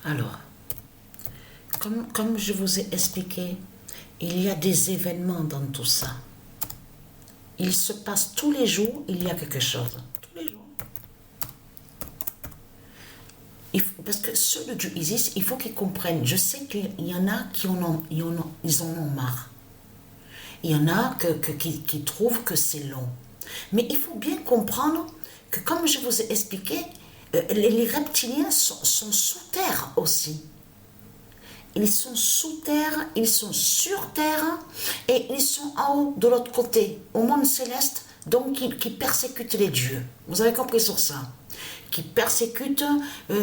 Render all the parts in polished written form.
Alors, comme je vous ai expliqué, il y a des événements dans tout ça. Il se passe tous les jours, il y a quelque chose. Tous les jours. Parce que ceux de Dieu Isis, il faut qu'ils comprennent. Je sais qu'il y en a qui ils en ont marre. Il y en a qui trouvent que c'est long. Mais il faut bien comprendre que, comme je vous ai expliqué, les reptiliens sont sous terre aussi. Ils sont sous terre, ils sont sur terre et ils sont en haut de l'autre côté, au monde céleste, donc qui persécutent les dieux. Vous avez compris sur ça? Qui persécutent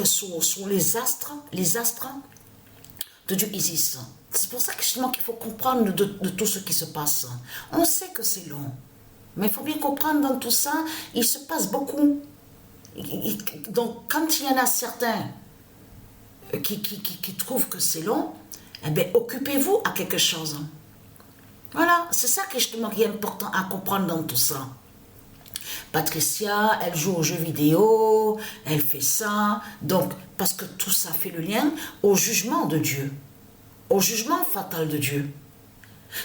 sur les astres de Dieu Isis. C'est pour ça que justement qu'il faut comprendre de tout ce qui se passe. On sait que c'est long, mais il faut bien comprendre dans tout ça, il se passe beaucoup. Donc quand il y en a certains qui trouvent que c'est long, eh bien, occupez-vous à quelque chose. Voilà, c'est ça que justement qui est important à comprendre dans tout ça. Patricia, elle joue aux jeux vidéo, elle fait ça, donc, parce que tout ça fait le lien au jugement de Dieu, au jugement fatal de Dieu.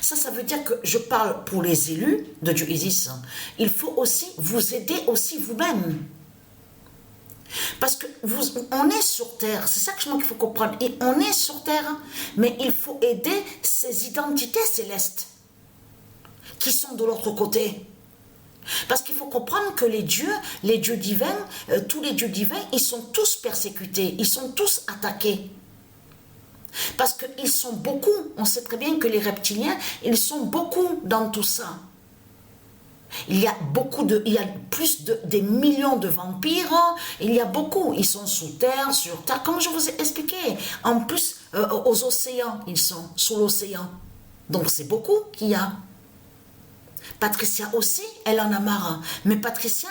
Ça veut dire que je parle pour les élus de Dieu Isis. Il faut aussi vous aider aussi vous-même. Parce que on est sur terre, c'est ça que je pense qu'il faut comprendre. Et on est sur terre, mais il faut aider ces identités célestes qui sont de l'autre côté. Parce qu'il faut comprendre que les dieux divins, tous les dieux divins, ils sont tous persécutés, ils sont tous attaqués. Parce qu'ils sont beaucoup, on sait très bien que les reptiliens, ils sont beaucoup dans tout ça. Il y a plus des millions de vampires, il y a beaucoup, ils sont sous terre, sur terre, comme je vous ai expliqué. En plus, aux océans, ils sont sous l'océan. Donc c'est beaucoup qu'il y a. Patricia aussi, elle en a marre. Mais Patricia,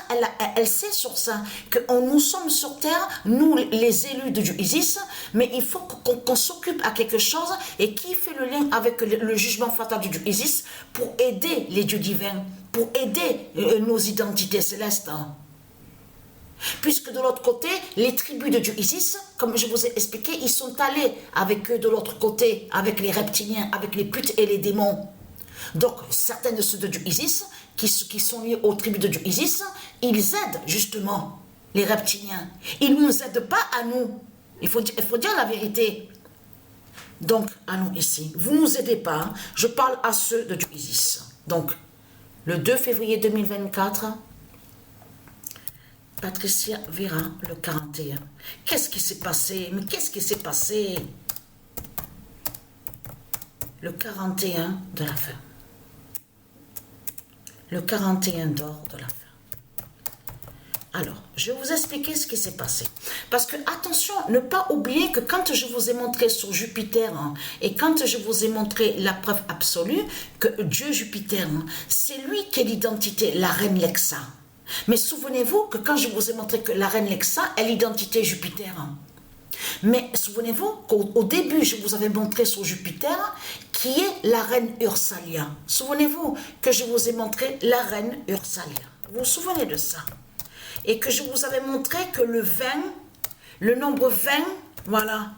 elle sait sur ça, que nous sommes sur terre, nous les élus de Dieu Isis, mais il faut qu'on s'occupe à quelque chose et qui fait le lien avec le jugement fatal de Dieu Isis pour aider les dieux divins, pour aider nos identités célestes. Puisque de l'autre côté, les tribus de Dieu Isis, comme je vous ai expliqué, ils sont allés avec eux de l'autre côté, avec les reptiliens, avec les putes et les démons. Donc, certains de ceux de Dieu Isis, qui sont liés aux tribus de Dieu Isis, ils aident justement les reptiliens. Ils ne nous aident pas à nous. Il faut dire la vérité. Donc, à nous ici. Vous ne nous aidez pas. Je parle à ceux de Dieu Isis. Donc, le 2 février 2024, Patricia verra le 41. Qu'est-ce qui s'est passé? Mais qu'est-ce qui s'est passé? Le 41 de la fin. Le 41 d'or de la fin. Alors, je vais vous expliquer ce qui s'est passé. Parce que, attention, ne pas oublier que quand je vous ai montré sur Jupiter, et quand je vous ai montré la preuve absolue, que Dieu Jupiter, c'est lui qui est l'identité, la reine Lexa. Mais souvenez-vous que quand je vous ai montré que la reine Lexa est l'identité Jupiter. Mais souvenez-vous qu'au début, je vous avais montré sur Jupiter qui est la reine Ursalia. Souvenez-vous que je vous ai montré la reine Ursalia. Vous vous souvenez de ça? Et que je vous avais montré que le 20, le nombre 20, voilà,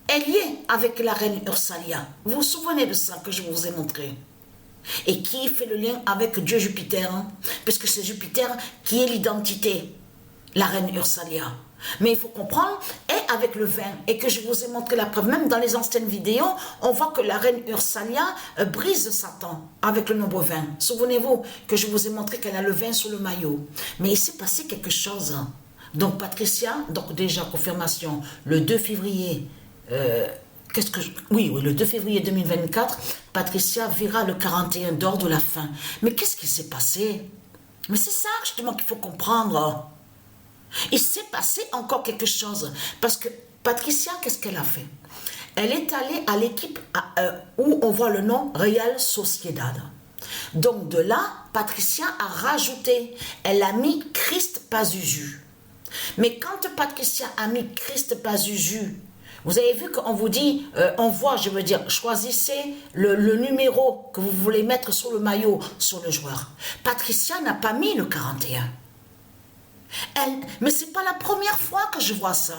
est lié avec la reine Ursalia. Vous vous souvenez de ça que je vous ai montré? Et qui fait le lien avec Dieu Jupiter, puisque c'est Jupiter qui est l'identité, la reine Ursalia. Mais il faut comprendre, et avec le 20, et que je vous ai montré la preuve, même dans les anciennes vidéos, on voit que la reine Ursalia brise Satan avec le nombre 20. Souvenez-vous que je vous ai montré qu'elle a le 20 sur le maillot. Mais il s'est passé quelque chose. Donc Patricia, donc déjà confirmation, le 2 février, le 2 février 2024, Patricia verra le 41 d'or de la fin. Mais qu'est-ce qui s'est passé? Mais c'est ça justement qu'il faut comprendre. Il s'est passé encore quelque chose. Parce que Patricia, qu'est-ce qu'elle a fait? Elle est allée à l'équipe où on voit le nom Real Sociedad. Donc de là, Patricia a rajouté, elle a mis Christ Pazuzu. Mais quand Patricia a mis Christ Pazuzu, vous avez vu qu'on vous dit, choisissez le numéro que vous voulez mettre sur le maillot, sur le joueur. Patricia n'a pas mis le 41. Mais ce n'est pas la première fois que je vois ça.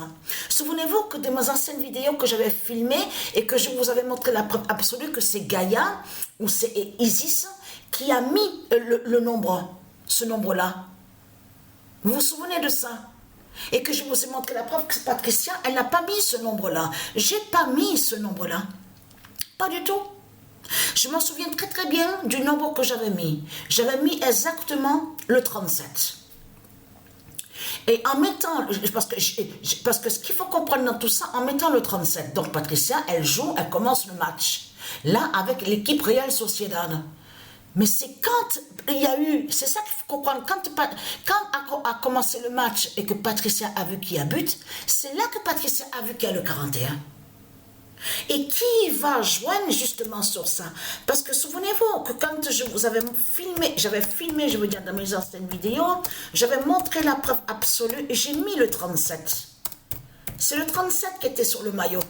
Souvenez-vous que de mes anciennes vidéos que j'avais filmées et que je vous avais montré la preuve absolue que c'est Gaïa ou c'est Isis qui a mis le nombre, ce nombre-là. Vous vous souvenez de ça? Et que je vous ai montré la preuve que Patricia, elle n'a pas mis ce nombre-là. J'ai pas mis ce nombre-là. Pas du tout. Je m'en souviens très très bien du nombre que j'avais mis. J'avais mis exactement le 37. Et en mettant, parce que ce qu'il faut comprendre dans tout ça, en mettant le 37, donc Patricia, elle joue, elle commence le match. Là, avec l'équipe Real Sociedad. Mais c'est quand il y a eu, c'est ça qu'il faut comprendre, quand a commencé le match et que Patricia a vu qu'il y a but, c'est là que Patricia a vu qu'il y a le 41. Et qui va joindre justement sur ça? Parce que souvenez-vous que quand je vous avais filmé, je veux dire dans mes anciennes vidéos, j'avais montré la preuve absolue et j'ai mis le 37. C'est le 37 qui était sur le maillot.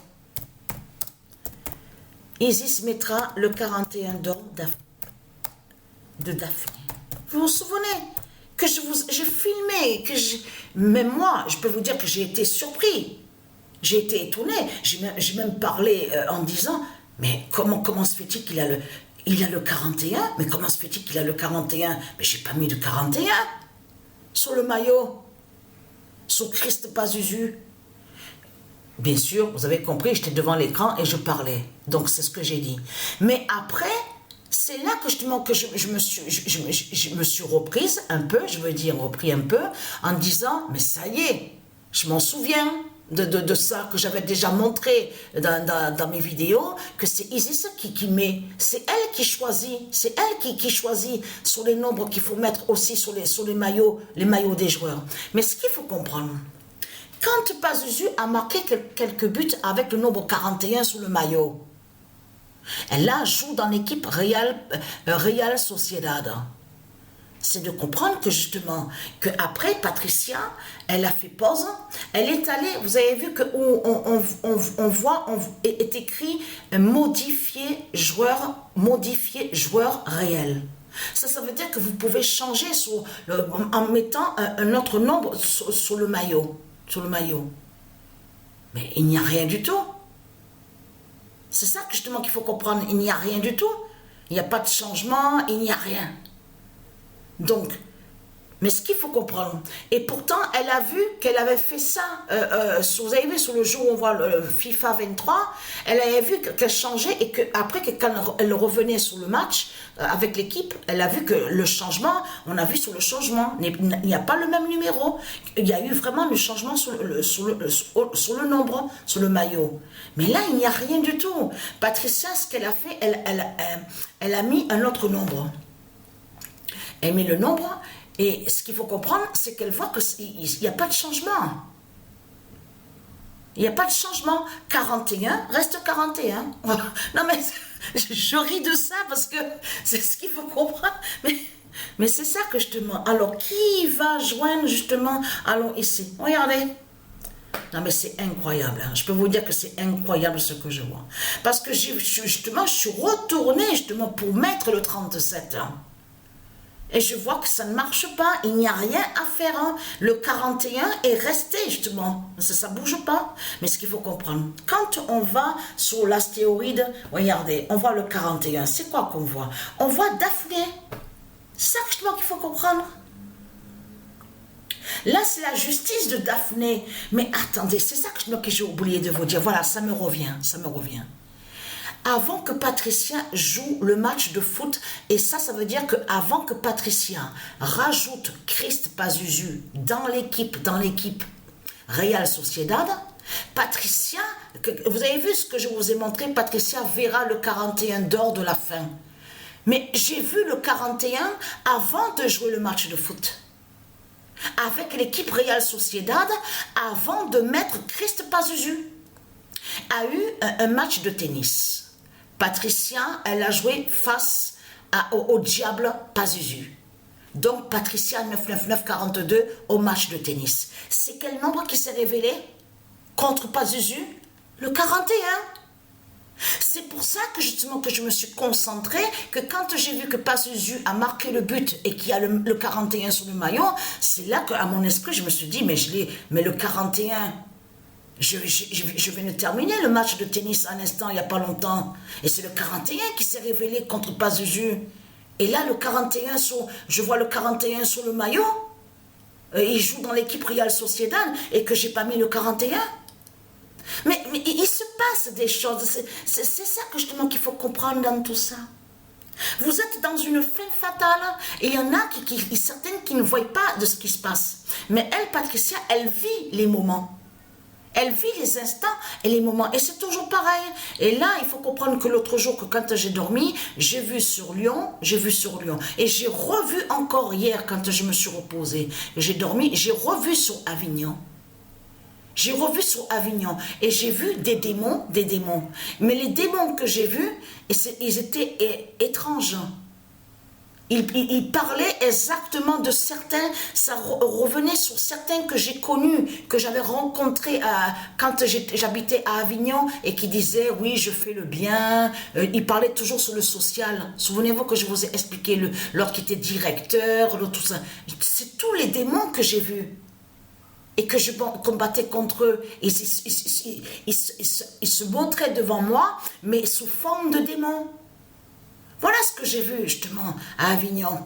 Isis mettra le 41 d'or de Daphné. Vous vous souvenez que j'ai filmé, même moi, je peux vous dire que j'ai été surpris. J'ai été étonnée, j'ai même parlé en disant, mais comment se fait-il qu'il a le 41? Mais comment se fait-il qu'il a le 41? Mais j'ai pas mis de 41 sur le maillot, sur Christ Pazuzu. Bien sûr, vous avez compris, j'étais devant l'écran et je parlais, donc c'est ce que j'ai dit. Mais après, c'est là que justement que je me suis reprise un peu, je veux dire repris un peu, en disant, mais ça y est, je m'en souviens de ça que j'avais déjà montré dans mes vidéos, que c'est Isis qui met, c'est elle qui choisit, c'est elle qui choisit sur les nombres qu'il faut mettre aussi sur les maillots des joueurs. Mais ce qu'il faut comprendre, quand Pazuzu a marqué quelques buts avec le nombre 41 sur le maillot, elle là joue dans l'équipe Real Sociedad. C'est de comprendre que justement, qu'après Patricia, elle a fait pause, elle est allée, vous avez vu qu'on voit, est écrit modifier joueur réel. Ça veut dire que vous pouvez changer en mettant un autre nombre sur le maillot. Mais il n'y a rien du tout. C'est ça justement qu'il faut comprendre, il n'y a rien du tout. Il n'y a pas de changement, il n'y a rien. Donc, mais ce qu'il faut comprendre, et pourtant elle a vu qu'elle avait fait ça, vous avez vu sur le jour où on voit le FIFA 23, elle avait vu qu'elle changeait et qu'après quand elle revenait sur le match avec l'équipe, elle a vu que le changement, on a vu sur le changement, il n'y a pas le même numéro, il y a eu vraiment le changement sur le nombre, sur le maillot. Mais là, il n'y a rien du tout. Patricia, ce qu'elle a fait, elle a mis un autre nombre. Elle met le nombre et ce qu'il faut comprendre, c'est qu'elle voit qu'il n'y a pas de changement. Il n'y a pas de changement. 41 reste 41. Non mais je ris de ça parce que c'est ce qu'il faut comprendre. Mais c'est ça que je te demande. Alors qui va joindre justement? Allons ici. Regardez. Non mais c'est incroyable. Hein. Je peux vous dire que c'est incroyable ce que je vois. Parce que justement, je suis retournée justement pour mettre le 37. Hein. Et je vois que ça ne marche pas, il n'y a rien à faire. Hein. Le 41 est resté justement, ça ne bouge pas. Mais ce qu'il faut comprendre, quand on va sur l'astéroïde, regardez, on voit le 41, c'est quoi qu'on voit? On voit Daphné. C'est ça justement qu'il faut comprendre. Là, c'est la justice de Daphné. Mais attendez, c'est ça que j'ai oublié de vous dire. Voilà, ça me revient. Avant que Patricia joue le match de foot, et ça veut dire qu'avant que Patricia rajoute Christ Pazuzu dans l'équipe Real Sociedad, Patricia, vous avez vu ce que je vous ai montré, Patricia verra le 41 d'or de la fin. Mais j'ai vu le 41 avant de jouer le match de foot. Avec l'équipe Real Sociedad, avant de mettre Christ Pazuzu, a eu un match de tennis. Patricia, elle a joué face au diable Pazuzu. Donc Patricia 99942 au match de tennis. C'est quel nombre qui s'est révélé contre Pazuzu? Le 41. C'est pour ça que justement que je me suis concentrée, que quand j'ai vu que Pazuzu a marqué le but et qu'il y a le 41 sur le maillot, c'est là qu'à mon esprit je me suis dit, mais le 41, je viens de terminer le match de tennis un instant, il n'y a pas longtemps, et c'est le 41 qui s'est révélé contre Pazuzu. Et là, je vois le 41 sur le maillot, il joue dans l'équipe Real Sociedad, et que j'ai pas mis le 41. Mais il se passe des choses, c'est ça que justement qu'il faut comprendre dans tout ça. Vous êtes dans une fin fatale, et il y en a certaines qui ne voient pas de ce qui se passe. Mais elle, Patricia, elle vit les moments. Elle vit les instants et les moments. Et c'est toujours pareil. Et là, il faut comprendre que l'autre jour, que quand j'ai dormi, j'ai vu sur Lyon. Et j'ai revu encore hier, quand je me suis reposée. J'ai dormi, j'ai revu sur Avignon. Et j'ai vu des démons. Mais les démons que j'ai vus, ils étaient étranges. Ils parlaient exactement de certains, ça revenait sur certains que j'ai connus, que j'avais rencontrés quand j'habitais à Avignon et qui disaient oui je fais le bien, ils parlaient toujours sur le social. Souvenez-vous que je vous ai expliqué l'autre qui était directeur, tout ça. C'est tous les démons que j'ai vus et que je combattais contre eux. Ils se montraient devant moi mais sous forme de démons. Voilà ce que j'ai vu justement à Avignon,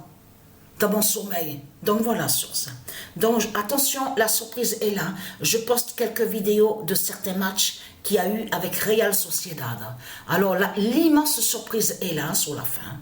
dans mon sommeil. Donc voilà sur ça. Donc attention, la surprise est là. Je poste quelques vidéos de certains matchs qu'il y a eu avec Real Sociedad. Alors l'immense surprise est là sur la fin.